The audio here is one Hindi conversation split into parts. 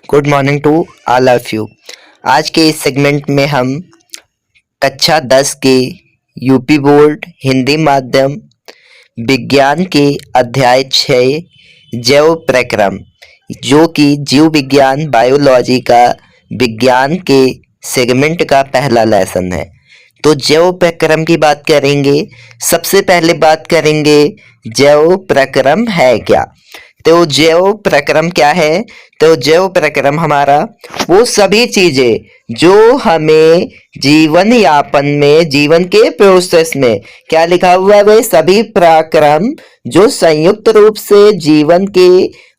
Good morning to all of you. आज के इस सेगमेंट में हम कक्षा 10 के यूपी बोर्ड हिंदी माध्यम विज्ञान के अध्याय 6 जैव प्रक्रम जो कि जीव विज्ञान बायोलॉजी का विज्ञान के सेगमेंट का पहला लेसन है। तो जैव प्रक्रम की बात करेंगे। सबसे पहले बात करेंगे जैव प्रक्रम है क्या। तो जैव प्रक्रम क्या है? तो जैव प्रक्रम हमारा वो सभी चीजें जो हमें जीवन यापन में, जीवन के प्रोसेस में क्या लिखा हुआ है, वे सभी प्रक्रम जो संयुक्त रूप से जीवन के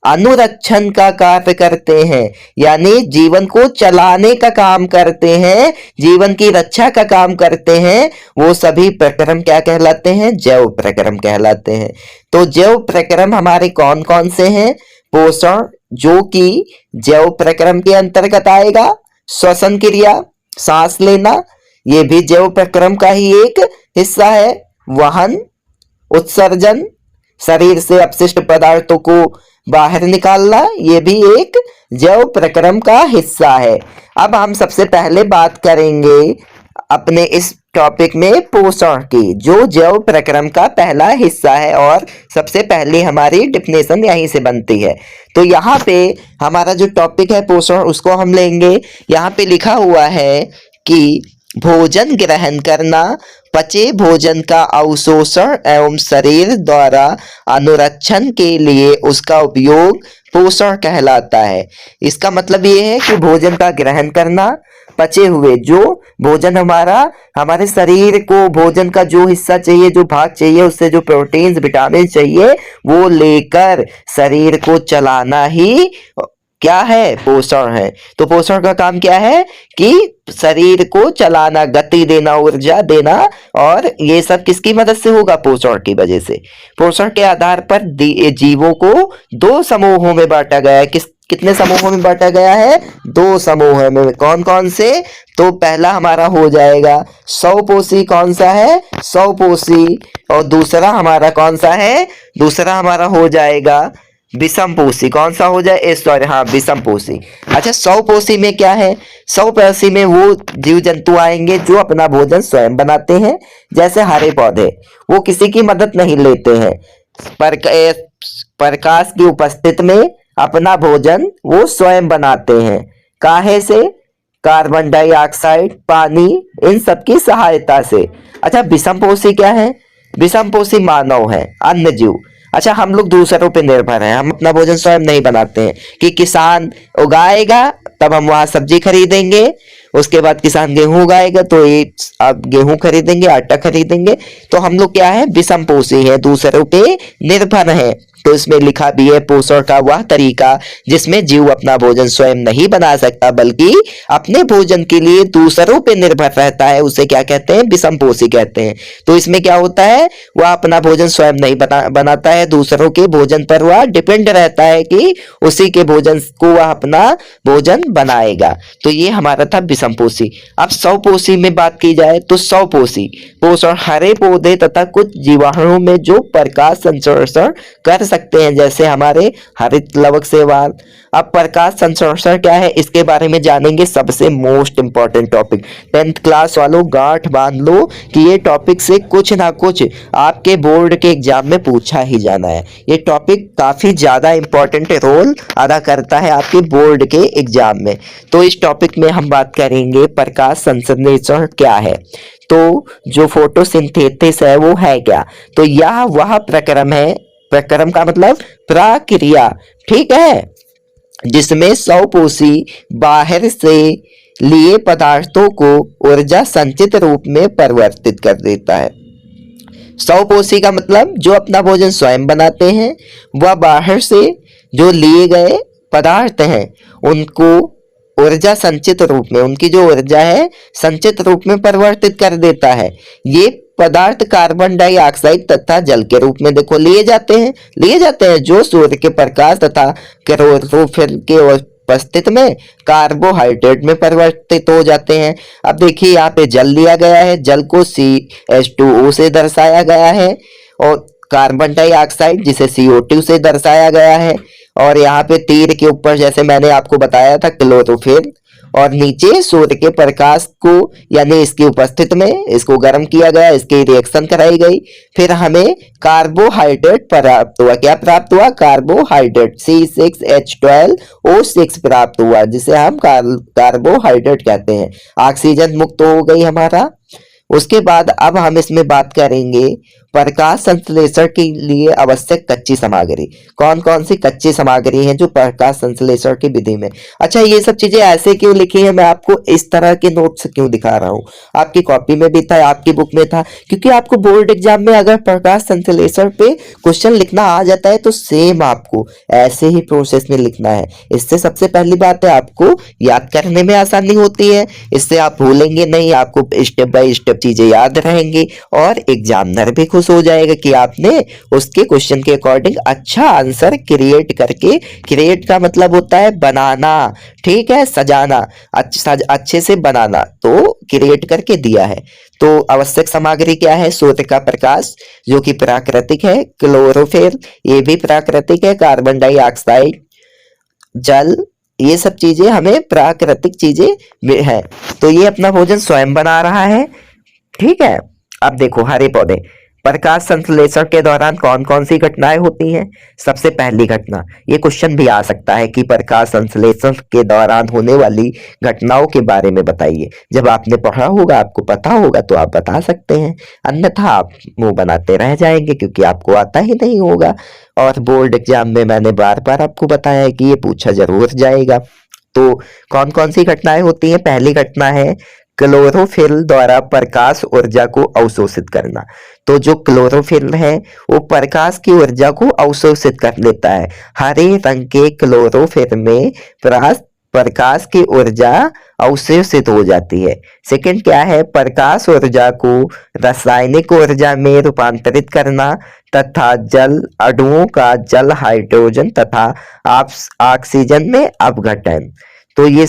अनुरक्षण का कार्य करते हैं, यानी जीवन को चलाने का काम करते हैं, जीवन की रक्षा का काम करते हैं, वो सभी प्रक्रम क्या कहलाते हैं? जैव प्रक्रम कहलाते हैं। तो जैव प्रक्रम हमारे कौन कौन से हैं? पोषण जो कि जैव प्रक्रम के अंतर्गत आएगा, श्वसन क्रिया सांस लेना ये भी जैव प्रक्रम का ही एक हिस्सा है, वहन उत्सर्जन शरीर से अपशिष्ट पदार्थों को बाहर निकालना ये भी एक जैव प्रक्रम का हिस्सा है। अब हम सबसे पहले बात करेंगे अपने इस टॉपिक में पोषण की, जो जैव प्रक्रम का पहला हिस्सा है और सबसे पहले हमारी डिफिनेशन यहीं से बनती है। तो यहाँ पे हमारा जो टॉपिक है पोषण उसको हम लेंगे। यहाँ पे लिखा हुआ है कि भोजन ग्रहण करना, पचे भोजन का अवशोषण एवं शरीर द्वारा अनुरक्षण के लिए उसका उपयोग पोषण कहलाता है। इसका मतलब ये है कि भोजन का ग्रहण करना, पचे हुए जो भोजन हमारे शरीर को भोजन का जो हिस्सा चाहिए, जो भाग चाहिए, उससे जो प्रोटीन्स विटामिन चाहिए वो लेकर शरीर को चलाना ही क्या है? पोषण है। तो पोषण का काम क्या है कि शरीर को चलाना, गति देना, ऊर्जा देना, और ये सब किसकी मदद से होगा? पोषण की वजह से। पोषण के आधार पर जीवों को दो समूहों में बांटा गया है। कितने समूहों में बांटा गया है? दो समूहों में। कौन कौन से? तो पहला हमारा हो जाएगा स्वपोषी। कौन सा है? स्वपोषी। और दूसरा हमारा कौन सा है? दूसरा हमारा हो जाएगा विषमपोषी। कौन सा हो जाए? सॉरी, हाँ, विषमपोषी। अच्छा, स्वपोषी में क्या है? स्वपोषी में वो जीव जंतु आएंगे जो अपना भोजन स्वयं बनाते हैं, जैसे हरे पौधे, वो किसी की मदद नहीं लेते हैं। प्रकाश की उपस्थिति में अपना भोजन वो स्वयं बनाते हैं। काहे से? कार्बन डाइऑक्साइड, पानी, इन सब की सहायता से। अच्छा, विषमपोषी क्या है? विषमपोषी मानव है, अन्य जीव। अच्छा, हम लोग दूसरों पे निर्भर हैं, हम अपना भोजन स्वयं नहीं बनाते हैं कि किसान उगाएगा तब हम वहां सब्जी खरीदेंगे, उसके बाद किसान गेहूं उगाएगा तो ये अब गेहूं खरीदेंगे, आटा खरीदेंगे। तो हम लोग क्या है? विषमपोषी है, दूसरों पे निर्भर है। तो इसमें लिखा भी है पोषण का वह तरीका जिसमें जीव अपना भोजन स्वयं नहीं बना सकता बल्कि अपने भोजन के लिए दूसरों पे निर्भर रहता है, उसे क्या कहते हैं? विषमपोषी कहते हैं। तो इसमें क्या होता है? वह अपना भोजन स्वयं नहीं बनाता है, दूसरों के भोजन पर वह डिपेंड रहता है कि उसी के भोजन को वह अपना भोजन बनाएगा। तो ये हमारा था विषमपोषी। अब स्वपोषी में बात की जाए तो स्वपोषी पोषण हरे पौधे तथा कुछ जीवाणुओं में जो प्रकाश संश्लेषण कर सकते हैं, जैसे हमारे हरित लवक शैवाल। अब प्रकाश संश्लेषण क्या है इसके बारे में जानेंगे। सबसे most important topic, 10th class वालों गांठ बांध लो कि ये टॉपिक से कुछ ना कुछ आपके बोर्ड के एग्जाम में पूछा ही जाना है। ये टॉपिक काफी ज्यादा इंपॉर्टेंट रोल अदा करता है आपके बोर्ड के एग्जाम में। तो इस टॉपिक में हम बात करेंगे प्रकाश संश्लेषण क्या है। तो जो फोटोसिंथेसिस है वो है क्या? तो यह वह प्रक्रम है, प्रक्रम का मतलब प्रक्रिया, ठीक है, जिसमें स्वपोषी बाहर से लिए पदार्थों को ऊर्जा संचित रूप में परिवर्तित कर देता है। स्वपोषी का मतलब जो अपना भोजन स्वयं बनाते हैं, वह बाहर से जो लिए गए पदार्थ हैं उनको ऊर्जा संचित रूप में, उनकी जो ऊर्जा है संचित रूप में परिवर्तित कर देता है। ये पदार्थ कार्बन डाइऑक्साइड तथा जल के रूप में देखो लिए जाते हैं जो सूर्य के प्रकाश तथा क्लोरोफिल के उपस्थिति में कार्बोहाइड्रेट में परिवर्तित हो जाते हैं। अब देखिए यहाँ पे जल लिया गया है, जल को CH2O से दर्शाया गया है और कार्बन डाइऑक्साइड जिसे CO2 से दर्शाया गया है। और यहाँ पे तीर के ऊपर जैसे मैंने आपको बताया था क्लोरोफिल, और नीचे सूर्य के प्रकाश को यानी इसकी उपस्थिति में इसको गर्म किया गया, इसकी रिएक्शन कराई गई, फिर हमें कार्बोहाइड्रेट प्राप्त हुआ। क्या प्राप्त हुआ? कार्बोहाइड्रेट C6H12O6 प्राप्त हुआ, जिसे हम कार्बोहाइड्रेट कहते हैं। ऑक्सीजन मुक्त हो गई हमारा। उसके बाद अब हम इसमें बात करेंगे प्रकाश संश्लेषण के लिए आवश्यक कच्ची सामग्री। कौन कौन सी कच्ची सामग्री हैं जो प्रकाश संश्लेषण की विधि में। अच्छा, ये सब चीजें ऐसे क्यों लिखी है, मैं आपको इस तरह के नोट्स क्यों दिखा रहा हूँ। आपकी कॉपी में भी था, आपकी बुक में था, क्योंकि आपको बोर्ड एग्जाम में अगर प्रकाश संश्लेषण पे क्वेश्चन लिखना आ जाता है तो सेम आपको ऐसे ही प्रोसेस में लिखना है। इससे सबसे पहली बात है आपको याद करने में आसानी होती है, इससे आप भूलेंगे नहीं, आपको स्टेप बाय स्टेप चीजें याद रहेंगी और एग्जामिनर भी खुश हो जाएगा कि आपने उसके क्वेश्चन के अकॉर्डिंग अच्छा आंसर क्रिएट करके, क्रिएट का मतलब होता है बनाना, ठीक है, सजाना, अच्छे से बनाना, तो क्रिएट करके दिया है। तो आवश्यक सामग्री क्या है? सूर्य का प्रकाश जो कि प्राकृतिक है, क्लोरोफिल ये भी प्राकृतिक है, कार्बन डाइऑक्साइड, जल, ये सब चीजें हमें प्राकृतिक चीजें है। तो ये अपना भोजन स्वयं बना रहा है, ठीक है। अब देखो हरे पौधे, प्रकाश संश्लेषण के दौरान कौन कौन सी घटनाएं होती हैं। सबसे पहली घटना, ये क्वेश्चन भी आ सकता है कि प्रकाश संश्लेषण के दौरान होने वाली घटनाओं के बारे में बताइए। जब आपने पढ़ा होगा, आपको पता होगा तो आप बता सकते हैं, अन्यथा आप मुंह बनाते रह जाएंगे क्योंकि आपको आता ही नहीं होगा। और बोर्ड एग्जाम में मैंने बार बार आपको बताया है कि ये पूछा जरूर जाएगा। तो कौन कौन सी घटनाएं होती हैं? पहली घटना है क्लोरोफिल द्वारा प्रकाश ऊर्जा को अवशोषित करना। तो जो क्लोरोफिल है वो प्रकाश की ऊर्जा को अवशोषित कर लेता है। हरे रंग के क्लोरोफिल में प्रकाश की ऊर्जा अवशोषित हो जाती है। सेकंड क्या है? प्रकाश ऊर्जा को रासायनिक ऊर्जा में रूपांतरित करना तथा जल अणुओं का जल, हाइड्रोजन तथा ऑक्सीजन में अपघटन। तो ये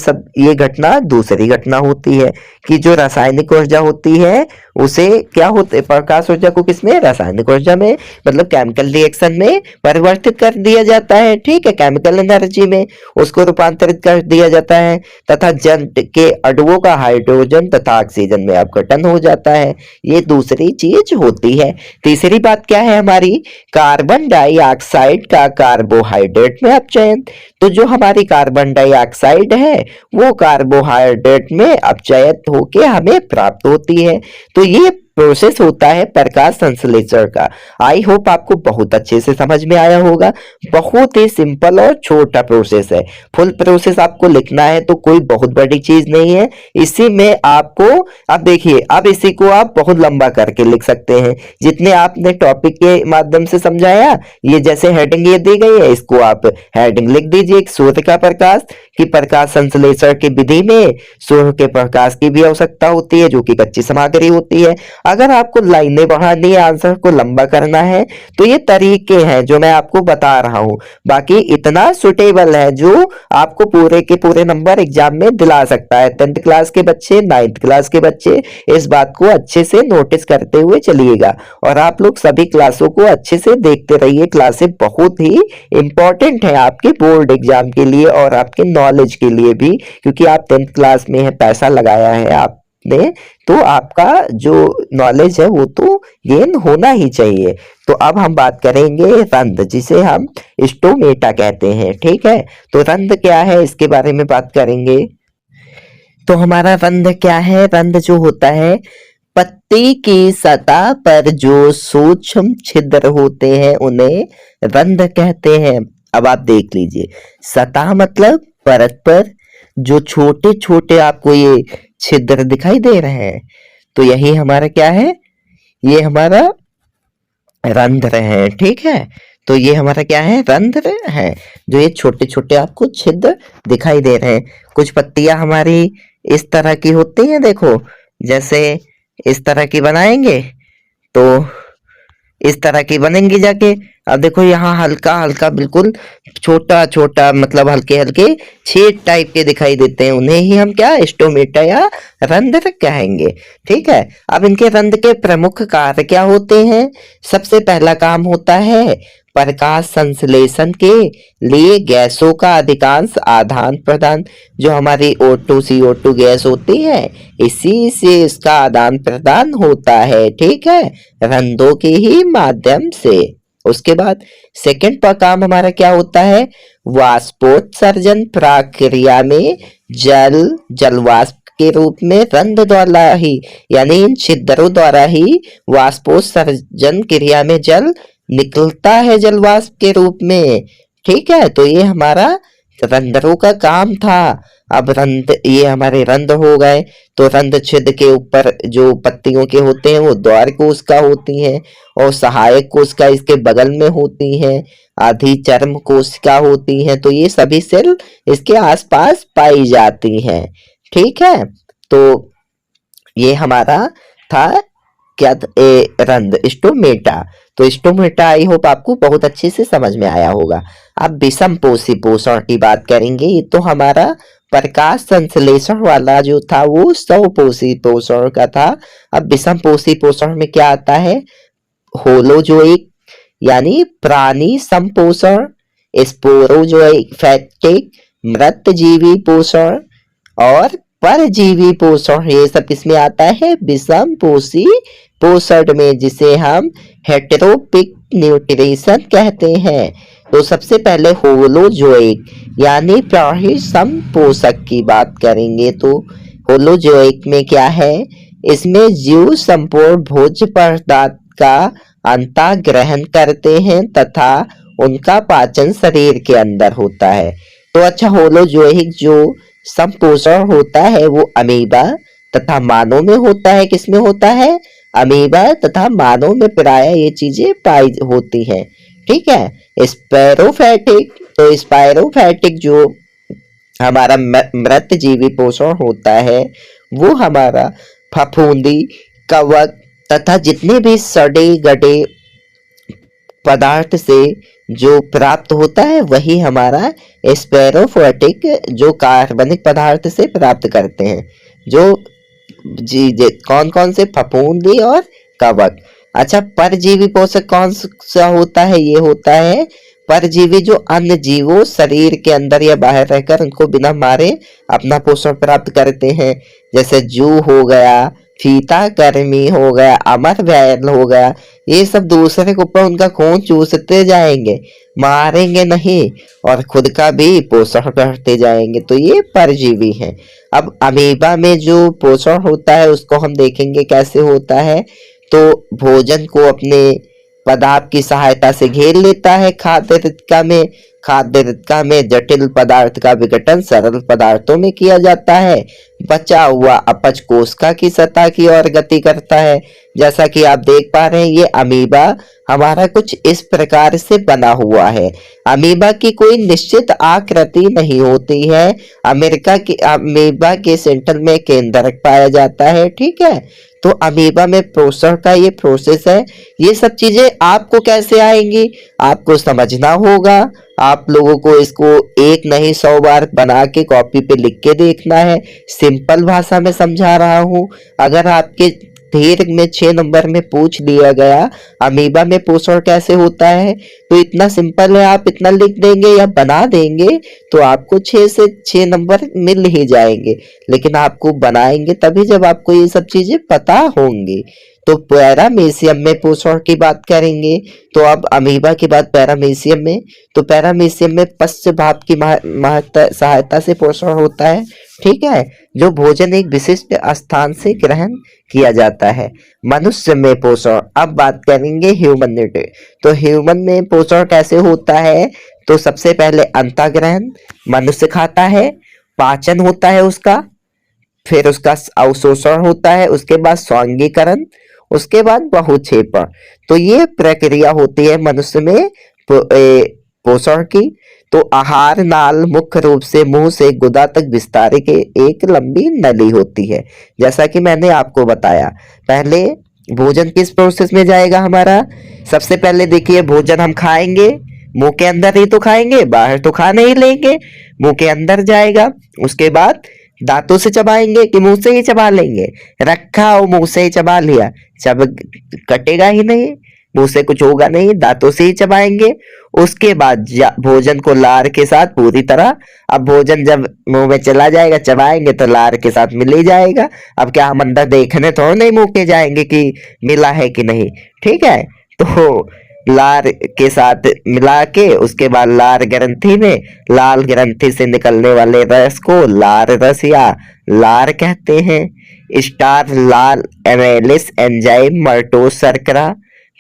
घटना दूसरी घटना होती है कि जो रासायनिक ऊर्जा होती है उसे क्या होते है, प्रकाश ऊर्जा को किसमें? रासायनिक ऊर्जा में, मतलब केमिकल रिएक्शन में परिवर्तित कर दिया जाता है, ठीक है, केमिकल एनर्जी में उसको रूपांतरित कर दिया जाता है तथा जल के अणुओं का हाइड्रोजन तथा ऑक्सीजन में अपघटन हो जाता है। ये दूसरी चीज होती है। तीसरी बात क्या है हमारी? कार्बन डाइऑक्साइड का कार्बोहाइड्रेट में अपचयन। तो जो हमारी कार्बन डाइऑक्साइड है वो कार्बोहाइड्रेट में अपचयित होके हमें प्राप्त होती है। तो ये प्रोसेस होता है प्रकाश संश्लेषण का। आई होप आपको बहुत अच्छे से समझ में आया होगा। बहुत ही सिंपल और छोटा प्रोसेस है। फुल प्रोसेस आपको लिखना है तो कोई बहुत बड़ी चीज नहीं है। इसी में आपको, अब देखिए, अब इसी को आप बहुत लंबा करके लिख सकते हैं। जितने आपने टॉपिक के माध्यम से समझाया, ये जैसे हेडिंग ये दी गई है, इसको आप हेडिंग लिख दीजिए। सूर्य का प्रकाश की प्रकाश संश्लेषण की विधि में सूर्य के प्रकाश की भी आवश्यकता होती है जो कि कच्ची सामग्री होती है। अगर आपको लाइनें बढ़ानी है, आंसर को लंबा करना है, तो ये तरीके हैं जो मैं आपको बता रहा हूं। बाकी इतना सुटेबल है जो आपको पूरे के पूरे नंबर एग्जाम में दिला सकता है। 10th क्लास के बच्चे, 9th क्लास के बच्चे इस बात को अच्छे से नोटिस करते हुए चलिएगा और आप लोग सभी क्लासों को अच्छे से देखते रहिए। क्लासें बहुत ही इंपॉर्टेंट है आपके बोर्ड एग्जाम के लिए और आपके नॉलेज के लिए भी, क्योंकि आप 10th क्लास में है, पैसा लगाया है आपने, तो आपका जो नॉलेज है वो तो गेन होना ही चाहिए। तो अब हम बात करेंगे रंध्र, जिसे हम स्टोमेटा कहते हैं, ठीक है। तो रंध्र क्या है इसके बारे में बात करेंगे। तो हमारा रंध्र क्या है? रंध्र जो होता है, पत्ती की सतह पर जो सूक्ष्म छिद्र होते हैं उन्हें रंध्र कहते हैं। अब आप देख लीजिए, सतह मतलब परत पर जो छोटे छोटे आपको ये छिद्र दिखाई दे रहे हैं, तो यही हमारा क्या है? ये हमारा रंध्र है, ठीक है। तो ये हमारा क्या है? रंध्र है। जो ये छोटे छोटे आपको छिद्र दिखाई दे रहे हैं। कुछ पत्तियां हमारी इस तरह की होती हैं, देखो, जैसे इस तरह की बनाएंगे तो इस तरह की बनेंगी जाके। अब देखो यहाँ हल्का हल्का, बिल्कुल छोटा छोटा, मतलब हल्के हल्के छेद टाइप के दिखाई देते हैं, उन्हें ही हम क्या, स्टोमेटा या रंध्र कहेंगे, ठीक है। अब इनके रंध्र के प्रमुख कार्य क्या होते हैं? सबसे पहला काम होता है प्रकाश संश्लेषण के लिए गैसों का अधिकांश आदान प्रदान, जो हमारी O2 CO2 गैस होती है, इसी से इसका आदान प्रदान होता है, ठीक है, रंध्रों के ही माध्यम से। उसके बाद सेकंड का काम हमारा क्या होता है, वाष्पोत्सर्जन प्रक्रिया में जलवाष्प के रूप में रंध्र द्वारा ही, यानी इन छिद्रों द्वारा ही वाष्पोत्सर्जन क्रिया में जल निकलता है जलवाष्प के रूप में, ठीक है। तो ये हमारा रंध्रों का काम था। अब ये हमारे रंध्र हो गए। तो रंध्र छिद्र के ऊपर जो पत्तियों के होते हैं वो द्वार कोशिका होती हैं, और सहायक कोशिका इसके बगल में होती हैं, आधी चर्म कोशिका होती हैं। तो ये सभी सेल इसके आसपास पाई जाती हैं, ठीक है। तो ये हमारा था क्या, रंध्र, स्टोमेटा। तो स्टोमेटा आई होप आपको बहुत अच्छे से समझ में आया होगा। अब विषम पोषी पोषण की बात करेंगे। ये तो हमारा प्रकाश संश्लेषण वाला जो था वो स्वपोषी पोषण का था। अब विषम पोषी पोषण में क्या आता है, होलोजोइक यानी प्राणी संपोषण, स्पोरोजोइक मृतजीवी पोषण, और परजीवी पोषण, ये सब किसमें आता है, विषम पोषी पोषण में, जिसे हम हेटेरोपिक न्यूट्रिशन कहते हैं। तो सबसे पहले होलोजोइक यानी प्राणी संपोषक की बात करेंगे। तो होलोजोइक में क्या है, इसमें जीव संपूर्ण भोज्य पदार्थ का अंतः ग्रहण करते हैं तथा उनका पाचन शरीर के अंदर होता है। तो अच्छा, होलोजोइक जो संपोषण होता है वो अमीबा तथा मानव में होता है। किसमें होता है, अमीबा तथा मानव में प्राय ये चीजें पाई होती हैं, ठीक है। स्पैरोफैटिक, तो स्पायरोफैटिक जो हमारा मृतजीवी पोषण होता है वो हमारा फफूंदी, कवक तथा जितने भी सड़े गड़े पदार्थ से जो प्राप्त होता है वही हमारा स्पैरोफैटिक, जो कार्बनिक पदार्थ से प्राप्त करते हैं। जो कौन कौन से, फफूंदी और कवक। अच्छा, परजीवी पोषक कौन सा होता है, ये होता है परजीवी जो अन्य जीवों शरीर के अंदर या बाहर रहकर उनको बिना मारे अपना पोषण प्राप्त करते हैं। जैसे जू हो गया, फीता कर्मी हो गया, अमर बैल हो गया, ये सब दूसरे के ऊपर उनका खून चूसते जाएंगे, मारेंगे नहीं, और खुद का भी पोषण करते जाएंगे। तो ये परजीवी हैं। अब अमीबा में जो पोषण होता है उसको हम देखेंगे कैसे होता है। तो भोजन को अपने पदार्थ की सहायता से घेर लेता है। खाद्य रिक्का में जटिल पदार्थ का विघटन सरल पदार्थों में किया जाता है। बचा हुआ अपच कोशिका की सतह की ओर गति करता है। जैसा कि आप देख पा रहे हैं ये अमीबा हमारा कुछ इस प्रकार से बना हुआ है। अमीबा की कोई निश्चित आकृति नहीं होती है। अमीबा के सेंटर में केंद्रक पाया जाता है, ठीक है। तो अमीबा में पोषण का ये प्रोसेस है। ये सब चीजें आपको कैसे आएंगी, आपको समझना होगा। आप लोगों को इसको एक नहीं 100 बार बना के कॉपी पे लिख के देखना है। सिंपल भाषा में समझा रहा हूँ। अगर आपके धीर में 6 नंबर में पूछ लिया गया अमीबा में पोषण कैसे होता है, तो इतना सिंपल है, आप इतना लिख देंगे या बना देंगे तो आपको 6 से 6 नंबर मिल ही जाएंगे। लेकिन आपको बनाएंगे तभी जब आपको ये सब चीजें पता होंगी। तो पैरामीशियम में पोषण की बात करेंगे। तो अब अमीबा के बाद पैरामीशियम में, तो पैरामीशियम में पश्च भाप की सहायता से पोषण होता है, ठीक है, जो भोजन एक विशिष्ट स्थान से ग्रहण किया जाता है। मनुष्य में पोषण, अब बात करेंगे ह्यूमनिटी। तो ह्यूमन में पोषण कैसे होता है, तो सबसे पहले अंतःग्रहण, मनुष्य खाता है, पाचन होता है उसका, फिर उसका अवशोषण होता है, उसके बाद स्वांगीकरण, उसके बाद बहुक्षेपण। तो ये प्रक्रिया होती है मनुष्य में पोषण की। तो आहार नाल मुख्य रूप से मुंह से गुदा तक विस्तारित एक लंबी नली होती है। जैसा कि मैंने आपको बताया, पहले भोजन किस प्रोसेस में जाएगा हमारा, सबसे पहले देखिए भोजन हम खाएंगे, मुंह के अंदर ही तो खाएंगे, बाहर तो खा नहीं लेंगे, मुंह के अंदर जाएगा। उसके बाद दांतों से चबाएंगे कि मुंह से ही चबा लेंगे, रखा और मुंह से ही चबा लिया, चब कटेगा ही नहीं, मुंह से कुछ होगा नहीं, दांतों से ही चबाएंगे। उसके बाद भोजन को लार के साथ पूरी तरह, अब भोजन जब मुंह में चला जाएगा चबाएंगे तो लार के साथ मिल ही जाएगा। अब क्या हम अंदर देखने थोड़ा नहीं मुंह के जाएंगे कि मिला है कि नहीं, ठीक है। तो लार के साथ मिला के उसके बाद लार ग्रंथि में, लाल ग्रंथि से निकलने वाले रस को लार रस या लार कहते हैं। स्टार लाल एमेलिस एंजाइम मल्टोस शर्करा,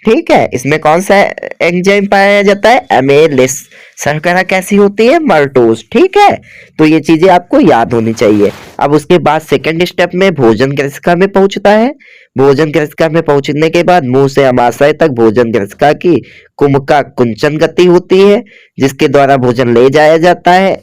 ठीक है। इसमें कौन सा एंजाइम पाया जाता है? एमेलिस। शर्करा कैसी होती है? मल्टोस, ठीक है। तो ये चीजें आपको याद होनी चाहिए। अब उसके बाद सेकंड स्टेप में भोजन ग्रसिका में पहुंचता है। भोजन ग्रसिका में पहुंचने के बाद मुंह से अमाशय तक भोजन ग्रसिका की कुमका कुंचन गति होती है, जिसके द्वारा भोजन ले जाया जाता है।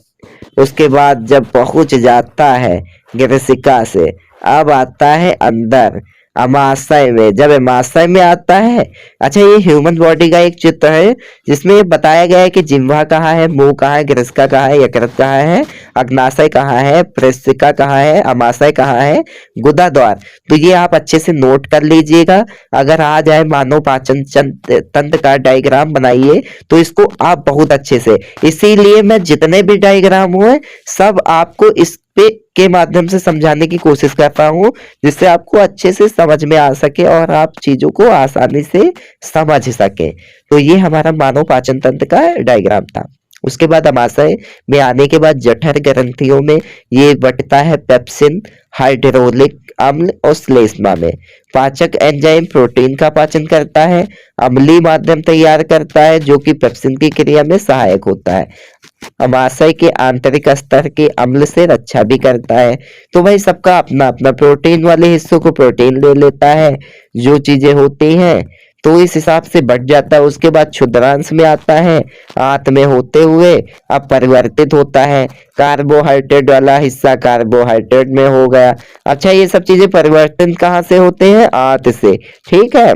उसके बाद जब पहुंच जाता है ग्रसिका से, अब आता है अंदर अमाशय में। जब अमाशय में आता है, अच्छा ये ह्यूमन बॉडी का एक चित्र है जिसमें ये बताया गया है कि जिह्वा कहाँ है, मुंह कहाँ है, ग्रसिका कहाँ है, यकृत कहाँ है, अग्नाशय कहाँ है, प्रेषिका कहाँ है, अमाशय कहाँ है, गुदा द्वार। तो ये आप अच्छे से नोट कर लीजिएगा। अगर आ जाए मानव पाचन तंत्र का डायग्राम बनाइए तो इसको आप बहुत अच्छे से, इसीलिए मैं जितने भी डायग्राम हुए सब आपको इस पे के माध्यम से समझाने की कोशिश करता हूँ, जिससे आपको अच्छे से समझ में आ सके और आप चीजों को आसानी से समझ सके। तो ये हमारा मानव पाचन तंत्र का डायग्राम था। उसके बाद अमाशय में आने के बाद जठर ग्रंथियों में ये बंटता है पेप्सिन, हाइड्रोलिक अम्ल और श्लेष्मा में। पाचक एंजाइम प्रोटीन का पाचन करता है, अम्लीय माध्यम तैयार करता है जो कि पेप्सिन की क्रिया में सहायक होता है। अमाशय के आंतरिक स्तर के अम्ल से रक्षा भी करता है। तो भाई सबका अपना अपना, प्रोटीन वाले हिस्सों को प्रोटीन ले लेता है जो चीजें होती हैं, तो इस हिसाब से बढ़ जाता है। उसके बाद क्षुद्रांश में आता है, आंत में होते हुए अब परिवर्तित होता है। कार्बोहाइड्रेट वाला हिस्सा कार्बोहाइड्रेट में हो गया। अच्छा ये सब चीजें परिवर्तन कहाँ से होते हैं? आंत से, ठीक है,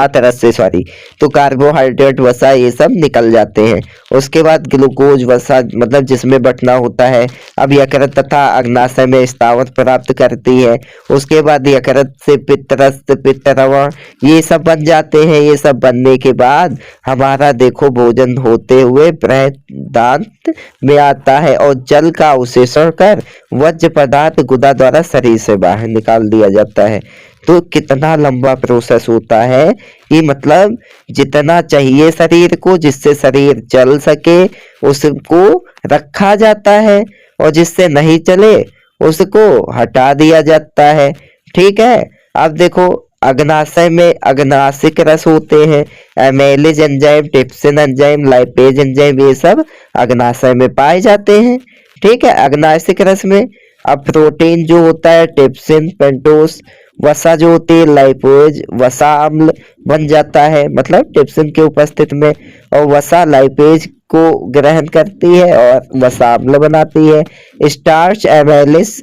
तरस से, सॉरी। तो कार्बोहाइड्रेट वसा ये सब निकल जाते हैं। उसके बाद ग्लूकोज वसा, मतलब जिसमें बंटना होता है, अब यकृत तथा अग्नाशय में स्थावत प्राप्त करती है। उसके बाद यकृत से पित्तरस, पित्तरवण ये सब बन जाते हैं। ये सब बनने के बाद हमारा देखो भोजन होते हुए बृहदान्त में आता है और जल का अवशोषण कर वज्र पदार्थ गुदा द्वारा शरीर से बाहर निकाल दिया जाता है। तो कितना लंबा प्रोसेस होता है कि मतलब जितना चाहिए शरीर को, जिससे शरीर चल सके उसको रखा जाता है, और जिससे नहीं चले उसको हटा दिया जाता है, ठीक है। अब देखो अग्नाशय में अग्नाशिक रस होते हैं, amylase enzyme, trypsin enzyme, lipase enzyme, ये सब अग्नाशय में पाए जाते हैं, ठीक है, अग्नाशिक रस में। अब प्रोटीन जो होता है ट्रिप्सिन, पेंटोस, वसा जो होती है लाइपेज, वसा अम्ल बन जाता है, मतलब ट्रिप्सिन के उपस्थिति में, और वसा लाइपेज को ग्रहण करती है और वसा अम्ल बनाती है। स्टार्च एमेलिस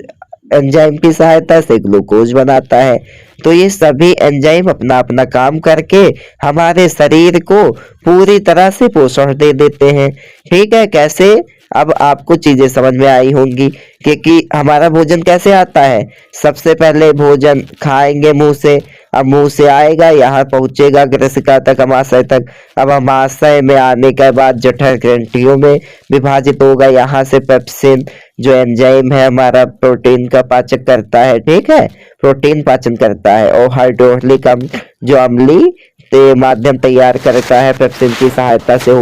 एंजाइम की सहायता से ग्लूकोज बनाता है। तो ये सभी एंजाइम अपना अपना काम करके हमारे शरीर को पूरी तरह से पोषण दे देते हैं, ठीक है। कैसे? अब आपको चीजें समझ में आई होंगी कि हमारा भोजन कैसे आता है। सबसे पहले भोजन खाएंगे मुंह से, अब मुंह से आएगा, यहाँ पहुंचेगा ग्रसिका तक, अमाशय तक। अब अमाशय में आने के बाद जठर ग्रंथियों में विभाजित होगा, यहाँ से पेप्सिन जो एंजाइम है हमारा प्रोटीन का पाचन करता है, ठीक है, प्रोटीन पाचन करता है, और हाइड्रोलिक अम्ल जो अम्लीय माध्यम तैयार करता है पेप्सिन की सहायता से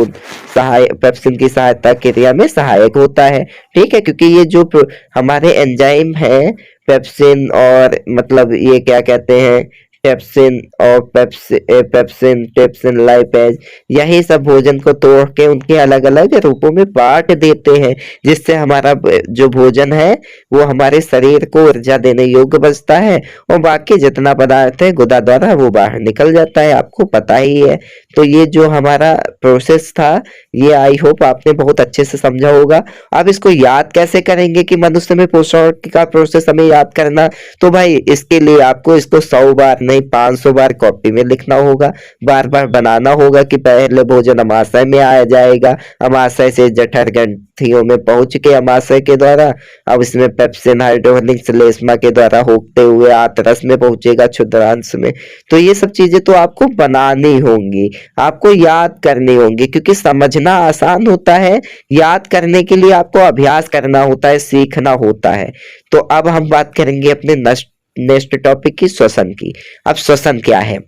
पेप्सिन की सहायता क्रिया में सहायक होता है, ठीक है। क्योंकि ये जो हमारे एंजाइम है पेप्सिन, और मतलब ये क्या कहते हैं, पेप्सिन और पेप्सिन, ट्रिप्सिन, लाइपेज, यही सब भोजन को तोड़ के उनके अलग अलग रूपों में बांट देते हैं, जिससे हमारा जो भोजन है वो हमारे शरीर को ऊर्जा देने योग्य बचता है, और बाकी जितना पदार्थ है गुदा द्वारा वो बाहर निकल जाता है, आपको पता ही है। तो ये जो हमारा प्रोसेस था ये आई होप आपने बहुत अच्छे से समझा होगा। अब इसको याद कैसे करेंगे कि मनुष्य में पोषण का प्रोसेस हमें याद करना, तो भाई इसके लिए आपको इसको 100 बार नहीं 500 बार कॉपी में लिखना होगा, बार बार बनाना होगा कि पहले भोजन अमाशय में आया जाएगा, अमाशय से जठर ग्रंथियों में पहुंच के अमाशय के द्वारा अब इसमें पेप्सिन हाइड्रोनिक श्लेष्मा के द्वारा होते हुए आंतरस में पहुंचेगा क्षुद्रांश में। तो ये सब चीजें तो आपको बनानी होंगी, आपको याद करनी होंगी, क्योंकि समझना आसान होता है, याद करने के लिए आपको अभ्यास करना होता है, सीखना होता है। तो अब हम बात करेंगे अपने नेक्स्ट टॉपिक की, श्वसन की। अब श्वसन क्या है?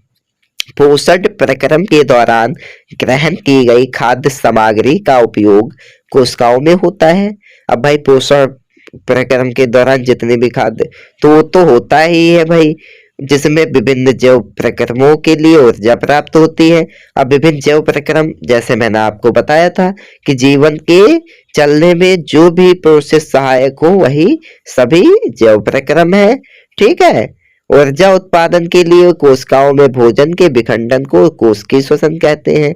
पोषण प्रक्रम के दौरान ग्रहण की गई खाद्य सामग्री का उपयोग कोशिकाओं में होता है। अब भाई पोषण प्रक्रम के दौरान जितने भी खाद्य, तो वो तो होता ही है भाई, जिसमें विभिन्न जैव प्रक्रमों के लिए ऊर्जा प्राप्त होती है। अब विभिन्न जैव प्रक्रम जैसे मैंने आपको बताया था कि जीवन के चलने में जो भी प्रोसेस सहायक हो वही सभी जैव प्रक्रम है। ठीक है। ऊर्जा उत्पादन के लिए कोशिकाओं में भोजन के विखंडन को कोशिकीय श्वसन कहते हैं।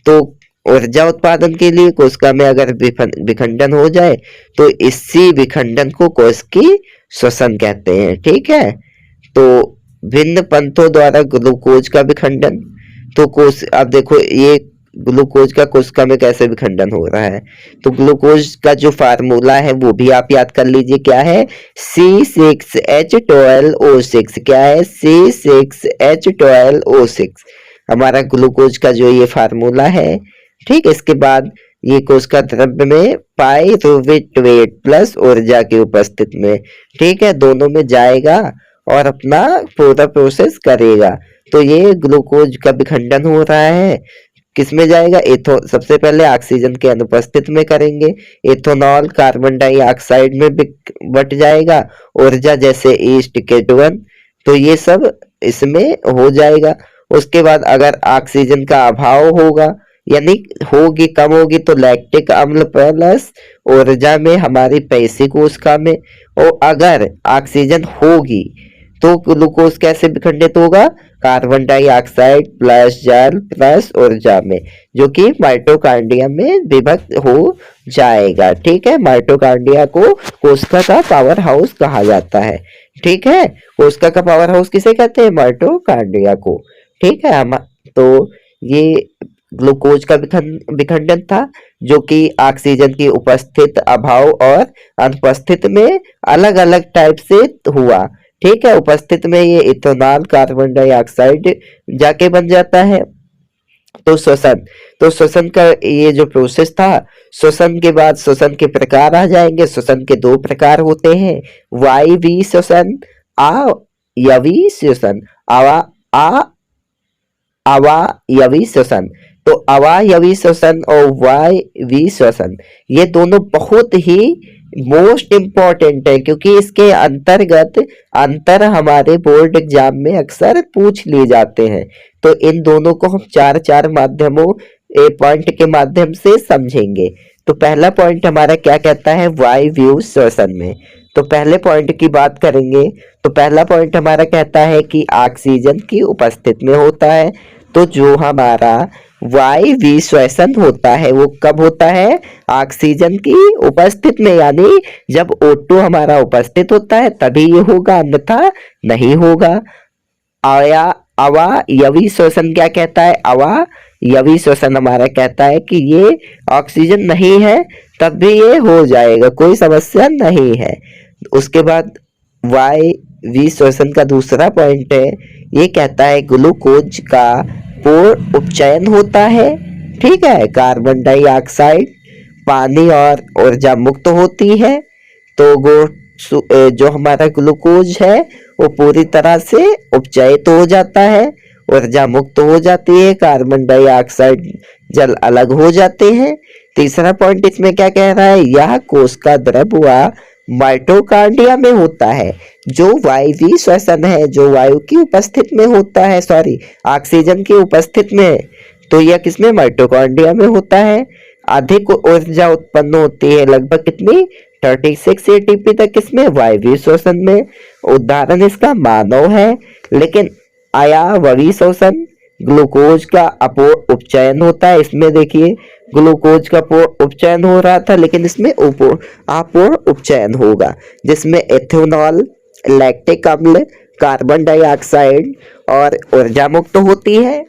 तो ऊर्जा उत्पादन के लिए कोशिका में अगर विखंडन हो जाए तो इसी विखंडन को कोशिकीय श्वसन कहते हैं। ठीक है। तो भिन्न पंथों द्वारा ग्लूकोज का विखंडन, तो कोश अब देखो ये ग्लूकोज का कोशिका में कैसे विखंडन हो रहा है। तो ग्लूकोज का जो फार्मूला है वो भी आप याद कर लीजिए, क्या है? C6H12O6। क्या है? C6H12O6 हमारा ग्लूकोज का जो ये फार्मूला है। ठीक, इसके बाद ये कोशिका द्रव्य में पाइरुवेट प्लस ऊर्जा की उपस्थिति में, ठीक है, दोनों में जाएगा और अपना पूरा प्रोसेस करेगा। तो ये ग्लूकोज का विखंडन हो रहा है, किसमें जाएगा? सबसे पहले ऑक्सीजन के अनुपस्थित में करेंगे, एथेनॉल कार्बन डाइऑक्साइड में बट जाएगा, ऊर्जा जैसे ईस्ट केटोन, तो ये सब इसमें हो जाएगा। उसके बाद अगर ऑक्सीजन का अभाव होगा यानी होगी कम होगी तो लैक्टिक अम्ल प्लस ऊर्जा में हमारी पेशी कोशिका में, और अगर ऑक्सीजन होगी तो ग्लूकोज कैसे विखंडित होगा? कार्बन डाइऑक्साइड प्लस जल प्लस ऊर्जा में, जो कि माइटोकॉन्ड्रिया में विभक्त हो जाएगा। ठीक है। माइटोकॉन्ड्रिया को कोशिका का पावर हाउस कहा जाता है। ठीक है। कोशिका का पावर हाउस किसे कहते हैं? माइटोकॉन्ड्रिया को। ठीक है। हम तो ये ग्लूकोज का विखंडन था, जो कि ऑक्सीजन की उपस्थित अभाव और अनुपस्थित में अलग अलग टाइप से हुआ। ठीक है। उपस्थित में ये इथेनॉल कार्बन डाइऑक्साइड जाके बन जाता है। तो श्वसन का ये जो प्रोसेस था, श्वसन के बाद श्वसन के प्रकार आ जाएंगे। श्वसन के दो प्रकार होते हैं, वायवीय श्वसन, अवयवी श्वसन। अवयवी श्वसन, तो अवयवी श्वसन और वायवीय श्वसन ये दोनों बहुत ही मोस्ट इम्पॉर्टेंट है, क्योंकि इसके अंतर्गत अंतर हमारे बोर्ड एग्जाम में अक्सर पूछ लिए जाते हैं। तो इन दोनों को हम चार चार माध्यमों पॉइंट के माध्यम से समझेंगे। तो पहला पॉइंट हमारा क्या कहता है? वायवीय श्वसन में, तो पहले पॉइंट की बात करेंगे तो पहला पॉइंट हमारा कहता है कि ऑक्सीजन की उपस्थिति में होता है। तो जो हमारा वायवीय श्वसन होता है वो कब होता है? ऑक्सीजन की उपस्थिति में, यानी जब O2 हमारा उपस्थित होता है तभी ये होगा, अन्यथा नहीं होगा। अवयवी श्वसन क्या कहता है? अवयवी श्वसन हमारा कहता है कि ये ऑक्सीजन नहीं है तब भी ये हो जाएगा, कोई समस्या नहीं है। उसके बाद वायवीय श्वसन का दूसरा पॉइंट है, ये कहता है ग्लूकोज का पूर्ण उपचयन होता है। ठीक है। कार्बन डाइऑक्साइड पानी और ऊर्जा मुक्त होती है, तो जो हमारा ग्लूकोज है वो पूरी तरह से उपचयित हो जाता है, ऊर्जा मुक्त हो जाती है, कार्बन डाइऑक्साइड जल अलग हो जाते हैं। तीसरा पॉइंट इसमें क्या कह रहा है? यह कोशिका द्रव्य माइटोकॉन्ड्रिया में होता है। जो वायवीय श्वसन है, जो वायु की उपस्थिति में होता है, ऑक्सीजन की उपस्थिति में, तो यह किसमें? माइटोकॉन्ड्रिया में होता है। अधिक ऊर्जा उत्पन्न होती है, लगभग कितनी? 36 एटीपी तक, किसमें? वायवीय श्वसन में। उदाहरण इसका मानव है। लेकिन अवयवी श्वसन, ग्लूकोज का अपूर्ण उपचयन होता है। इसमें देखिए ग्लूकोज का उपचयन हो रहा था, लेकिन इसमें अपूर्ण उपचयन होगा, जिसमें एथेनॉल, लैक्टिक अम्ल, कार्बन डाइऑक्साइड और ऊर्जा मुक्त होती है।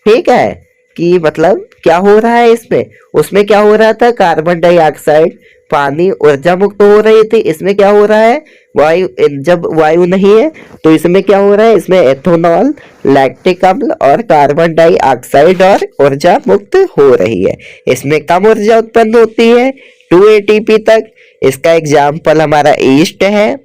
ठीक है। कि मतलब क्या हो रहा है इसमें, उसमें क्या हो रहा था, कार्बन डाइऑक्साइड पानी ऊर्जा मुक्त हो रही थी, इसमें क्या हो रहा है, वायु, जब वायु नहीं है तो इसमें क्या हो रहा है, इसमें एथेनॉल, लैक्टिक अम्ल और कार्बन डाइऑक्साइड और ऊर्जा मुक्त हो रही है। इसमें कम ऊर्जा उत्पन्न होती है 2 एटीपी तक। इसका एग्जाम्पल हमारा ईस्ट है।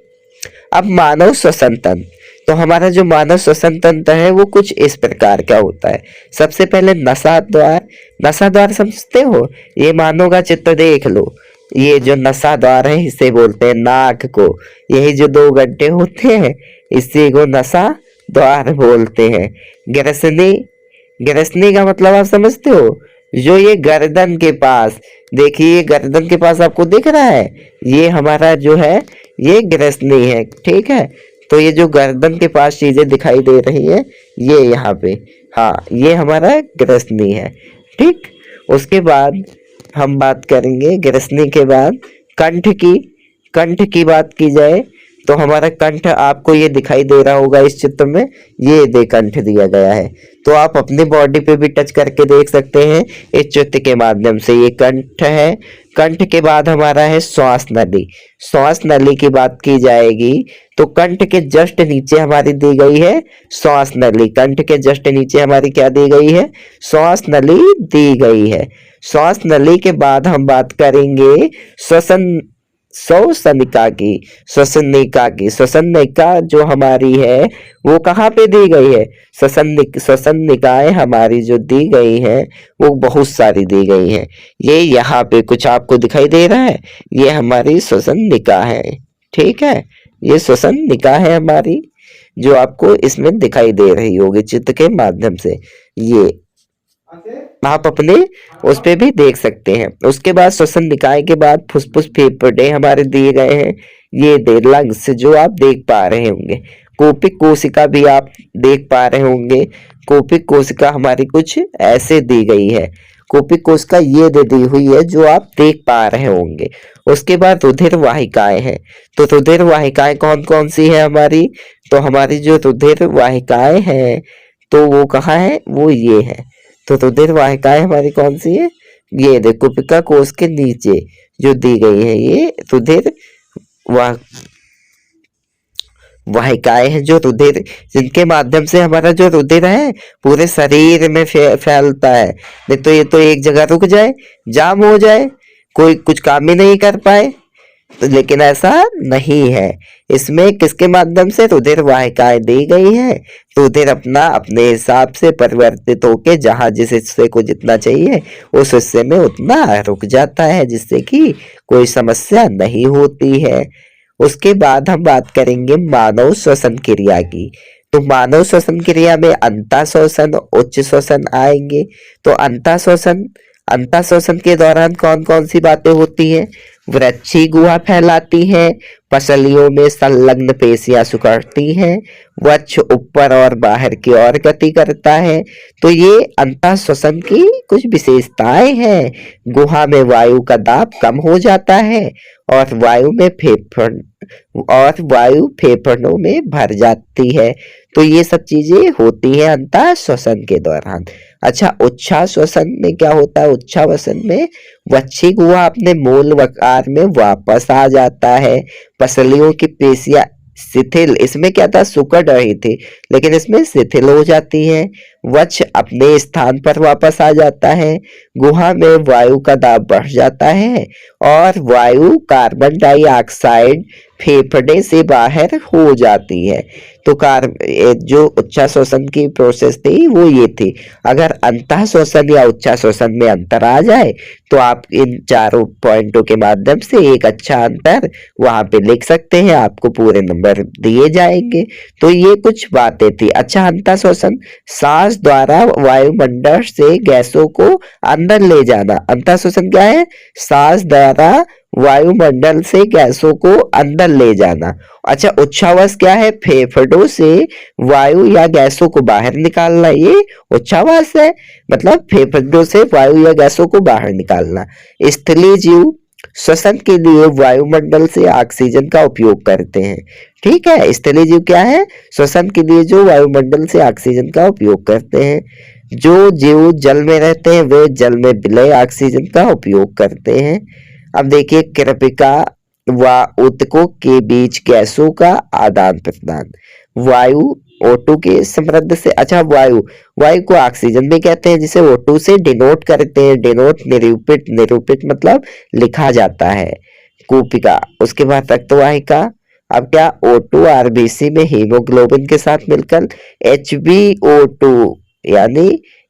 अब मानव श्वसन तंत्र, तो हमारा जो मानव श्वसन तंत्र है वो कुछ इस प्रकार का होता है। सबसे पहले नसा द्वार, नसा द्वार समझते हो, ये मानव का चित्र देख लो, ये जो नसा द्वार है इसे बोलते हैं नाक को, यही जो 2 गड्ढे होते हैं इसी को नसा द्वार बोलते हैं। ग्रसनी, ग्रसनी का मतलब आप समझते हो, जो ये गर्दन के पास, देखिए गर्दन के पास आपको दिख रहा है, ये हमारा जो है ये ग्रसनी है, ठीक है। तो ये जो गर्दन के पास चीजें दिखाई दे रही है ये यहाँ पे, हाँ ये हमारा ग्रसनी है, ठीक। उसके बाद हम बात करेंगे ग्रसनी के बाद कंठ की। कंठ की बात की जाए तो हमारा कंठ आपको ये दिखाई दे रहा होगा इस चित्र में, ये दे कंठ दिया गया है, तो आप अपने बॉडी पे भी टच करके देख सकते हैं इस चित्र के माध्यम से, ये कंठ है। कंठ के बाद हमारा है श्वास नली। श्वास नली की बात की जाएगी तो कंठ के जस्ट नीचे हमारी दी गई है श्वास नली, कंठ के जस्ट नीचे हमारी क्या दी गई है, श्वास नली दी गई है। श्वास नली के बाद हम बात करेंगे श्वसन श्वसनिका की। श्वसनिका की, श्वसनिका जो हमारी है वो कहाँ पे दी गई है, श्वसनिकाएं हमारी जो दी गई है वो बहुत सारी दी गई है। ये यहाँ पे कुछ आपको दिखाई दे रहा है, ये हमारी श्वसनिका है, ठीक है। ये श्वसनिका है हमारी जो आपको इसमें दिखाई दे रही होगी चित्र के माध्यम से, ये आप अपने उस पे भी देख सकते हैं। उसके बाद श्वसन निकाय के बाद फुसफुस फेफड़े हमारे दिए गए हैं, ये दे लंग्स जो आप देख पा रहे होंगे। कोपिक कोशिका भी आप देख पा रहे होंगे, कोपिक कोशिका हमारी कुछ ऐसे दी गई है, कोपिक कोशिका ये दे दी हुई है जो आप देख पा रहे होंगे। उसके बाद रुधिर वाहिकाएं हैं, तो रुधिर वाहिकाएं कौन कौन सी है हमारी, तो हमारी जो रुधिर वाहिकाएं हैं तो वो कहाँ है, वो ये है। तो रुधिर वाहिकाएं हमारी कौन सी है, ये देखो कुपिका कोश के नीचे जो दी गई है, ये रुधिर वाहिकाएं हैं, जो रुधिर, जिनके माध्यम से हमारा जो रुधिर है पूरे शरीर में फैलता है। नहीं तो ये तो एक जगह रुक जाए, जाम हो जाए, कोई कुछ काम ही नहीं कर पाए, तो लेकिन ऐसा नहीं है। इसमें किसके माध्यम से रुधिर वाहिकाएं दी गई है, रुधिर अपना अपने हिसाब से परिवर्तित होके जहां जिस हिस्से को जितना चाहिए उस हिस्से में उतना रुक जाता है, जिससे कि कोई समस्या नहीं होती है। उसके बाद हम बात करेंगे मानव श्वसन क्रिया की। तो मानव श्वसन क्रिया में अंतः श्वसन, उच्च श्वसन आएंगे। तो अंतः श्वसन, अंतः श्वसन के दौरान कौन कौन सी बातें होती हैं, वृक्षी गुहा फैलाती हैं, पसलियों में संलग्न पेशियां सिकुड़ती हैं, वक्ष ऊपर और बाहर की ओर गति करता है। तो ये अंतः श्वसन की कुछ विशेषताएं हैं। गुहा में वायु का दाब कम हो जाता है और वायु फेफड़ों में भर जाती है। तो ये सब चीजें होती है अंतः श्वसन के दौरान। अच्छा, उच्छ्वास श्वसन में क्या होता है, उच्छ्वास श्वसन में वक्षी गुहा अपने मूल आकार में वापस आ जाता है, पसलियों की पेशियां शिथिल, इसमें क्या था, सिकुड़ रही थी लेकिन इसमें शिथिल हो जाती है, वक्ष अपने स्थान पर वापस आ जाता है, गुहा में वायु का दाब बढ़ जाता है और वायु कार्बन डाइऑक्साइड फेफड़े से बाहर हो जाती है। तो जो उच्छ्वास श्वसन की प्रोसेस थी वो ये थी। अगर अंतः श्वसन या उच्छ्वास श्वसन में अंतर आ जाए तो आप इन चारों पॉइंटों के माध्यम से एक अच्छा अंतर वहां पे लिख सकते हैं, आपको पूरे नंबर दिए जाएंगे। तो ये कुछ बातें थी। अच्छा, अंतः श्वसन सांस द्वारा वायुमंडल से गैसों को अंदर ले जाना। अंतः श्वसन क्या है, सांस द्वारा वायुमंडल से गैसों को अंदर ले जाना। अच्छा, उच्छ्वास क्या है, फेफड़ों से वायु या गैसों को बाहर निकालना, ये उच्छ्वास है, मतलब फेफड़ों से वायु या गैसों को बाहर निकालना। स्थलीय जीव श्वसन के लिए वायुमंडल से ऑक्सीजन का उपयोग करते हैं। ठीक है, स्थलीय जीव क्या है, श्वसन के लिए जो वायुमंडल से ऑक्सीजन का उपयोग करते हैं। जो जीव जल में रहते हैं वे जल में विलय ऑक्सीजन का उपयोग करते हैं। अब देखिए कृपिका व ऊतकों के बीच गैसों का आदान प्रदान। वायु O2 के समृद्ध से, अच्छा वायु वायु को ऑक्सीजन भी कहते हैं जिसे O2 से डिनोट करते हैं। डिनोट निरूपित, निरूपित मतलब लिखा जाता है। कूपिका, उसके बाद रक्तवाहिका। अब क्या O2 आरबीसी में हीमोग्लोबिन के साथ मिलकर HbO2 यानी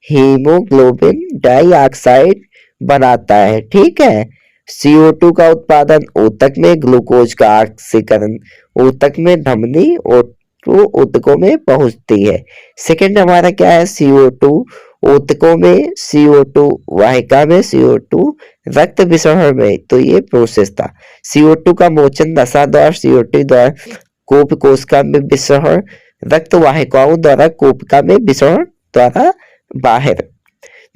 हीमोग्लोबिन डाइऑक्साइड बनाता है। ठीक है। CO2 का उत्पादन ऊतक में, ग्लूकोज का ऑक्सीकरण ऊतक में, धमनी O2 ऊतकों में पहुंचती है। सेकंड हमारा क्या है, CO2 ऊतकों में, CO2 वाहिका में, CO2 रक्त विसरण में। तो ये प्रोसेस था। CO2 का मोचन नसा द्वारा, CO2 द्वारा कोप कोशिका में विसरण, रक्त वाहिकाओं द्वारा कोशिका में विसरण द्वारा बाहर।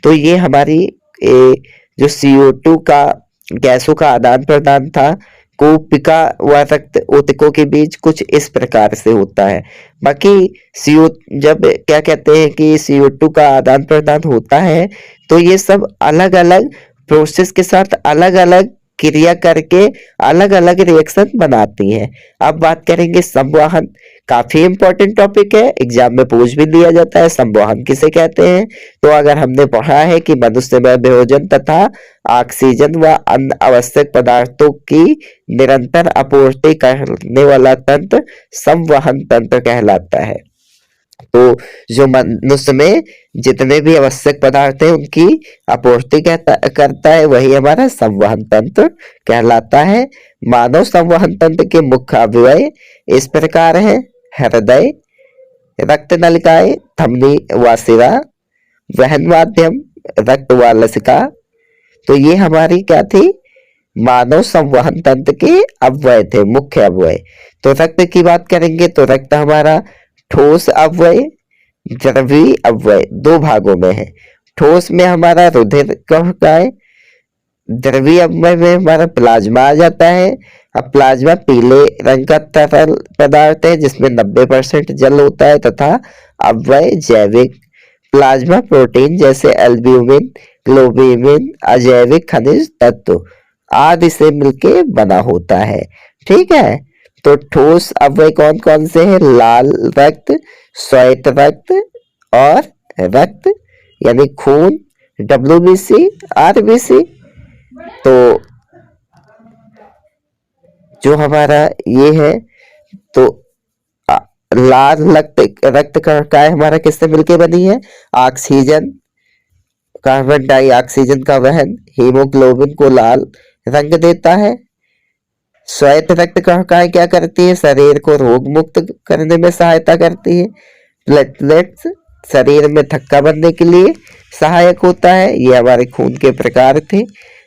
तो ये हमारी जो CO2 का गैसों का आदान प्रदान था कोशिका व रक्त ऊतकों के बीच कुछ इस प्रकार से होता है। बाकी CO जब क्या कहते हैं कि CO2 का आदान प्रदान होता है तो ये सब अलग अलग प्रोसेस के साथ अलग अलग क्रिया करके अलग अलग रिएक्शन बनाती हैं। अब बात करेंगे संवहन। काफी इंपॉर्टेंट टॉपिक है, एग्जाम में पूछ भी लिया जाता है। संवहन किसे कहते हैं? तो अगर हमने पढ़ा है कि मनुष्य में भोजन तथा ऑक्सीजन व अन्य आवश्यक पदार्थों की निरंतर आपूर्ति करने वाला तंत्र संवहन तंत्र कहलाता है। तो जो मनुष्य में जितने भी आवश्यक पदार्थ हैं उनकी आपूर्ति करता है वही हमारा संवहन तंत्र कहलाता है। मानव संवहन तंत्र के मुख्य अवयव इस प्रकार है, हृदय, रक्त नलिकाएं, धमनी व शिरा, वहन माध्यम, रक्त व लसिका। तो ये हमारी क्या थी, मानव संवहन तंत्र के अवयव थे, मुख्य अवयव। तो रक्त की बात करेंगे तो रक्त हमारा ठोस अवयव, द्रवीय अवयव, दो भागों में है। ठोस में हमारा रुधिर कहता है, द्रवीय अवयव में हमारा प्लाज्मा आ जाता है। अब प्लाज्मा पीले रंग का तरल पदार्थ है जिसमें 90% जल होता है तथा अवयव जैविक। प्लाज्मा प्रोटीन जैसे एल्ब्यूमिन, ग्लोब्यूलिन, अजैविक खनिज तत्व आदि से मिलके बना होता है। ठीक है। तो ठोस अवयव कौन कौन से हैं? लाल रक्त, श्वेत रक्त और रक्त यानी खून, WBC, RBC। तो जो हमारा ये है तो लाल रक्त का हमारा किससे मिलके बनी है? ऑक्सीजन, कार्बन डाइऑक्सीजन का वहन हीमोग्लोबिन को लाल रंग देता है। श्वेत रक्त कणिकाएं क्या करती है? शरीर को रोग मुक्त करने में सहायता करती है। प्लेटलेट्स शरीर में थक्का बनने के लिए सहायक होता है। ये हमारे खून के प्रकार थे।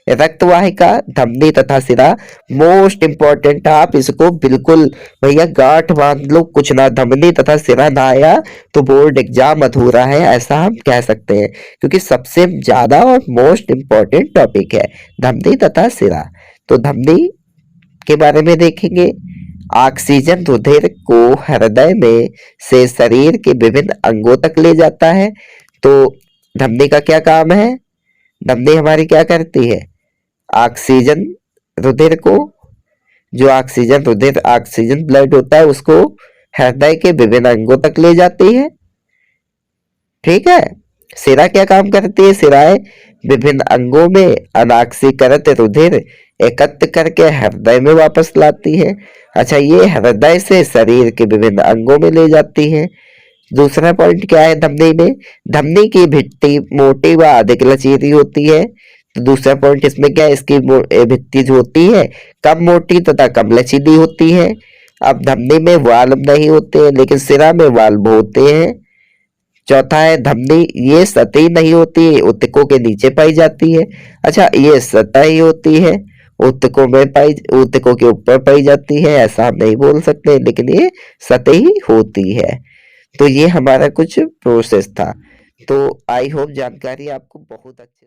रक्तवाहिका, धमनी तथा शिरा मोस्ट इंपॉर्टेंट, आप इसको बिल्कुल भैया गांठ बांध लो। कुछ ना धमनी तथा शिरा ना आया तो बोर्ड एग्जाम अधूरा है, ऐसा हम कह सकते हैं, क्योंकि सबसे ज्यादा और मोस्ट इंपॉर्टेंट टॉपिक है धमनी तथा शिरा। तो धमनी के बारे में देखेंगे। ऑक्सीजन रुधिर को हृदय में से शरीर के विभिन्न अंगों तक ले जाता है। तो धमनी का क्या काम है? धमनी हमारी क्या करती है? ऑक्सीजन रुधिर को, जो ऑक्सीजन रुधिर ऑक्सीजन ब्लड होता है उसको हृदय के विभिन्न अंगों तक ले जाती है। ठीक है। शिरा क्या काम करती है? शिराएं विभिन्न अंगों में अनाक्सीकृत रुधिर एकत्र करके हृदय में वापस लाती है। अच्छा, ये हृदय से शरीर के विभिन्न अंगों में ले जाती है। दूसरा पॉइंट क्या है धमनी में? धमनी की भित्ति मोटी व अधिक लचीली होती है। तो दूसरा पॉइंट इसमें क्या है? इसकी भित्ति जो होती है कम मोटी तथा कम लचीली होती है। अब धमनी में वाल्व नहीं होते हैं लेकिन शिरा में वाल्व होते हैं। चौथा है धमनी ये सतही नहीं होती, ऊतकों के नीचे पाई जाती है। अच्छा, ये सतही होती है, ऊतकों के ऊपर पाई जाती है, ऐसा हम नहीं बोल सकते, लेकिन ये सतही होती है। तो ये हमारा कुछ प्रोसेस था। तो आई होप जानकारी आपको बहुत अच्छे